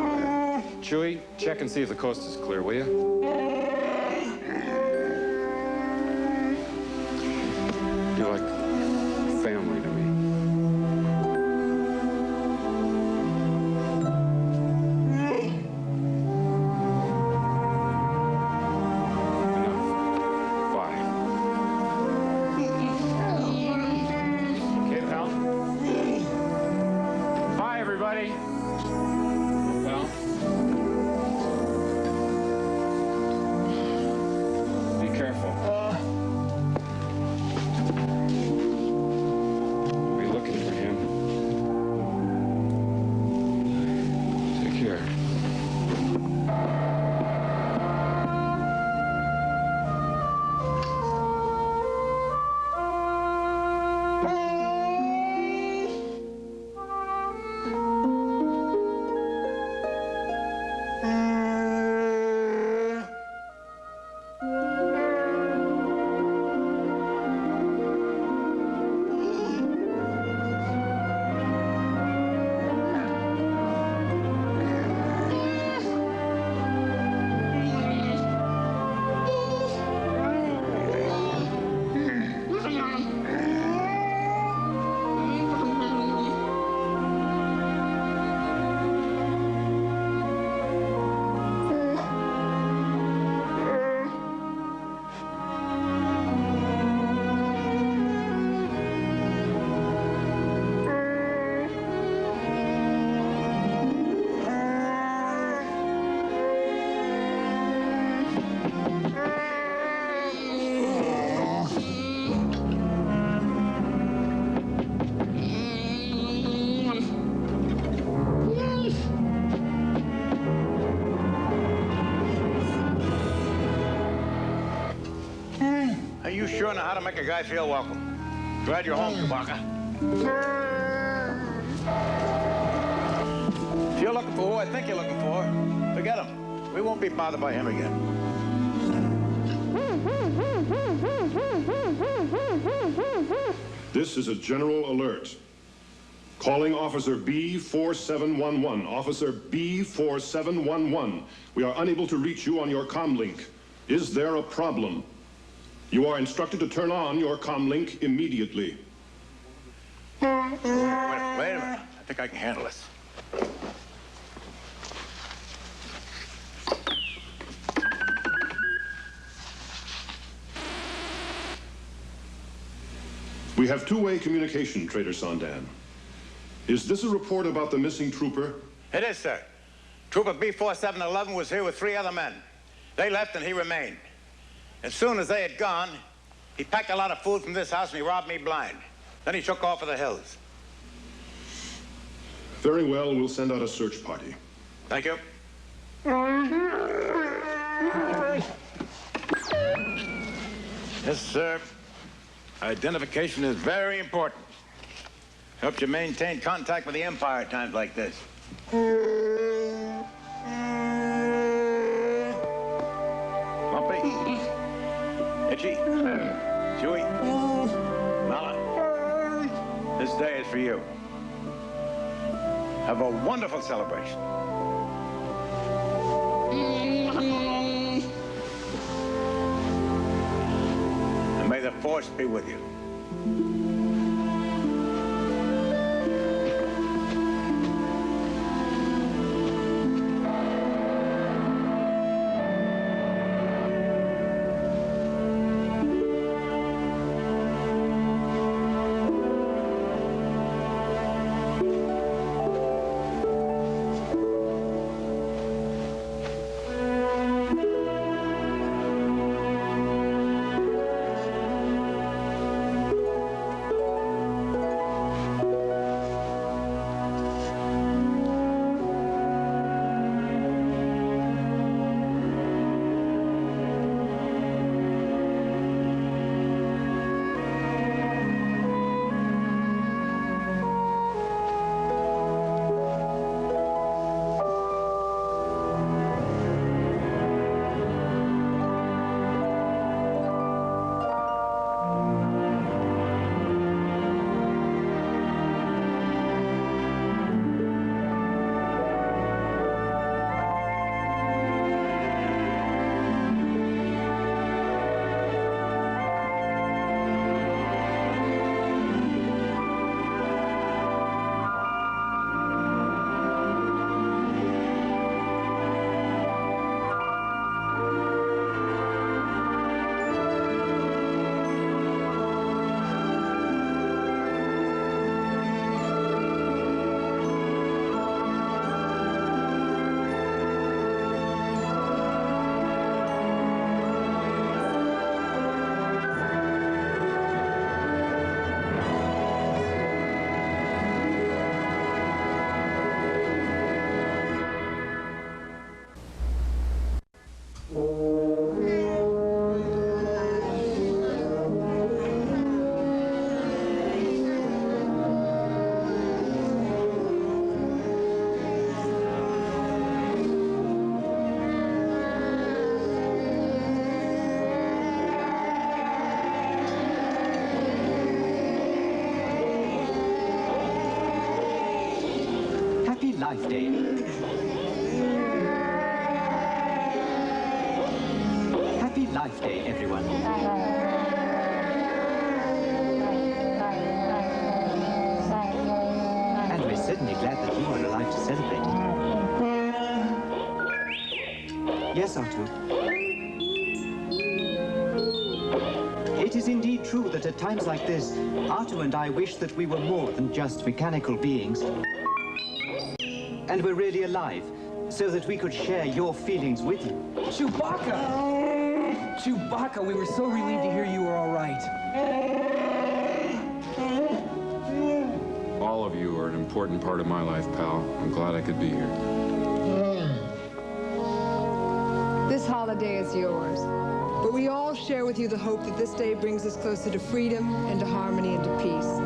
Chewie, check and see if the coast is clear, will you? You're like family to me. Enough. Bye. Okay, pal. Bye, everybody. Well. Be careful. You sure know how to make a guy feel welcome. Glad you're home, Chewbacca. If you're looking for who I think you're looking for, forget him. We won't be bothered by him again. This is a general alert. Calling Officer B4711. Officer B4711. We are unable to reach you on your comlink. Is there a problem? You are instructed to turn on your comlink immediately. Wait a minute. I think I can handle this. We have two-way communication, Trader Sondan. Is this a report about the missing trooper? It is, sir. Trooper B4711 was here with 3 other men. They left and he remained. As soon as they had gone, he packed a lot of food from this house and he robbed me blind. Then he took off for the hills. Very well, we'll send out a search party. Thank you. Yes, sir. Identification is very important. Helps you maintain contact with the Empire at times like this. Lumpy. Itchy. Chewie. Mala. This day is for you. Have a wonderful celebration. And may the Force be with you. Life Day. Happy Life Day, everyone. And we're certainly glad that you are alive to celebrate. Yes, Artu. It is indeed true that at times like this, Artu and I wish that we were more than just mechanical beings. And we're really alive, so that we could share your feelings with you. Chewbacca! Chewbacca, we were so relieved to hear you were all right. All of you are an important part of my life, pal. I'm glad I could be here. This holiday is yours, but we all share with you the hope that this day brings us closer to freedom and to harmony and to peace.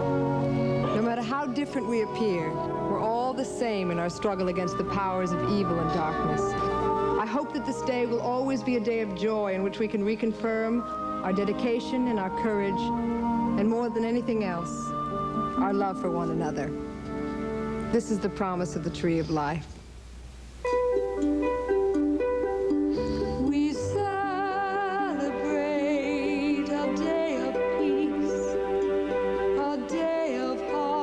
No matter how different we appear, we're all the same in our struggle against the powers of evil and darkness. I hope that this day will always be a day of joy in which we can reconfirm our dedication and our courage, and more than anything else, our love for one another. This is the promise of the Tree of Life. We celebrate a day of peace, a day of harmony,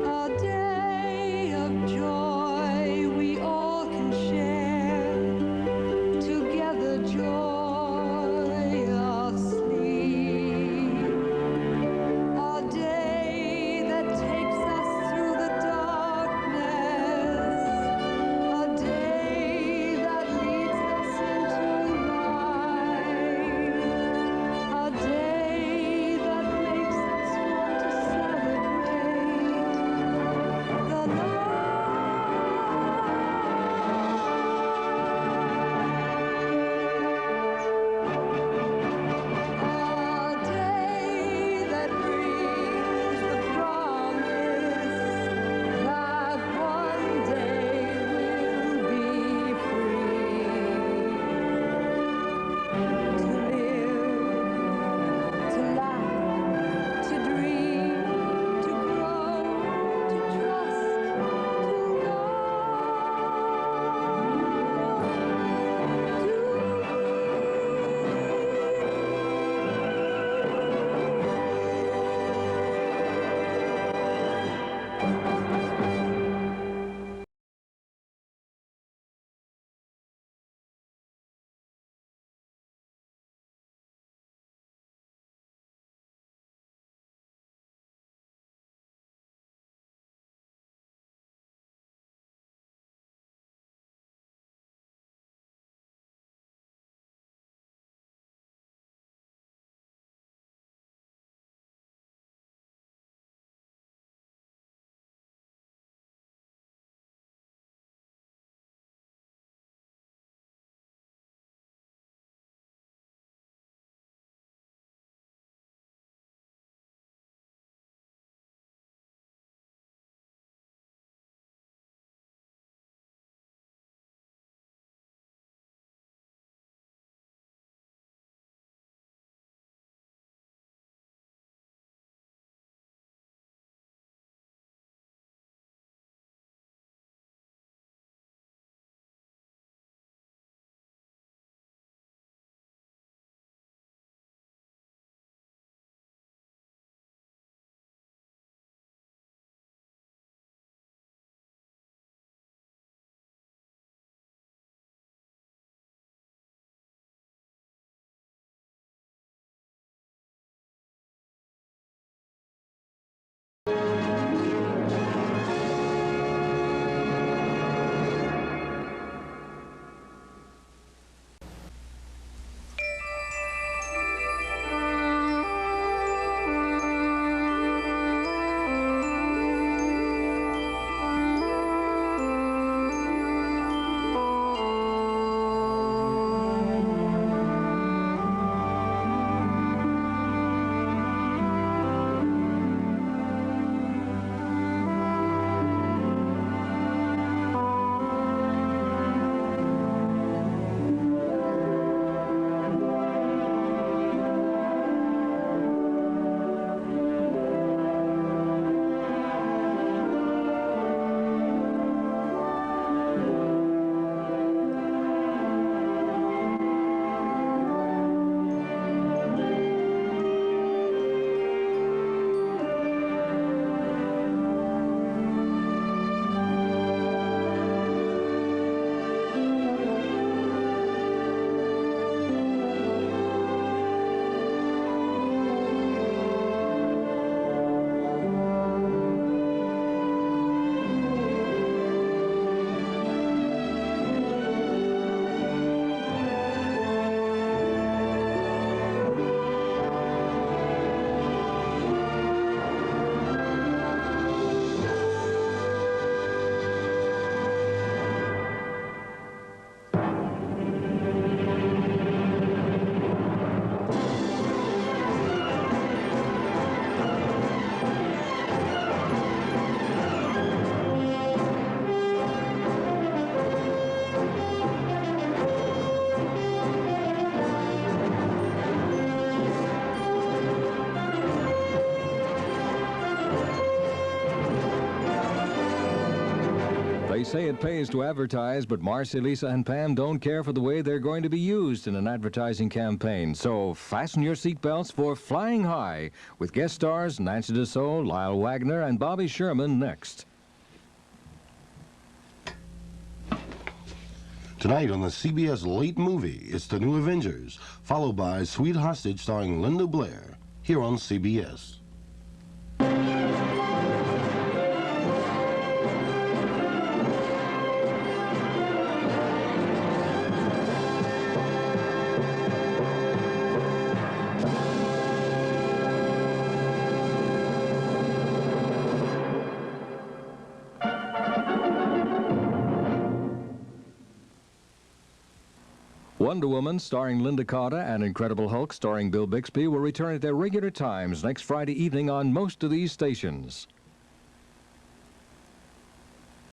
a day of joy we all can share together joyously, a day that say it pays to advertise, but Marcy, Lisa, and Pam don't care for the way they're going to be used in an advertising campaign. So fasten your seatbelts for Flying High with guest stars Nancy Dessau, Lyle Wagner, and Bobby Sherman next. Tonight on the CBS Late Movie, it's The New Avengers, followed by Sweet Hostage starring Linda Blair, here on CBS. Wonder Woman, starring Linda Carter, and Incredible Hulk, starring Bill Bixby, will return at their regular times next Friday evening on most of these stations.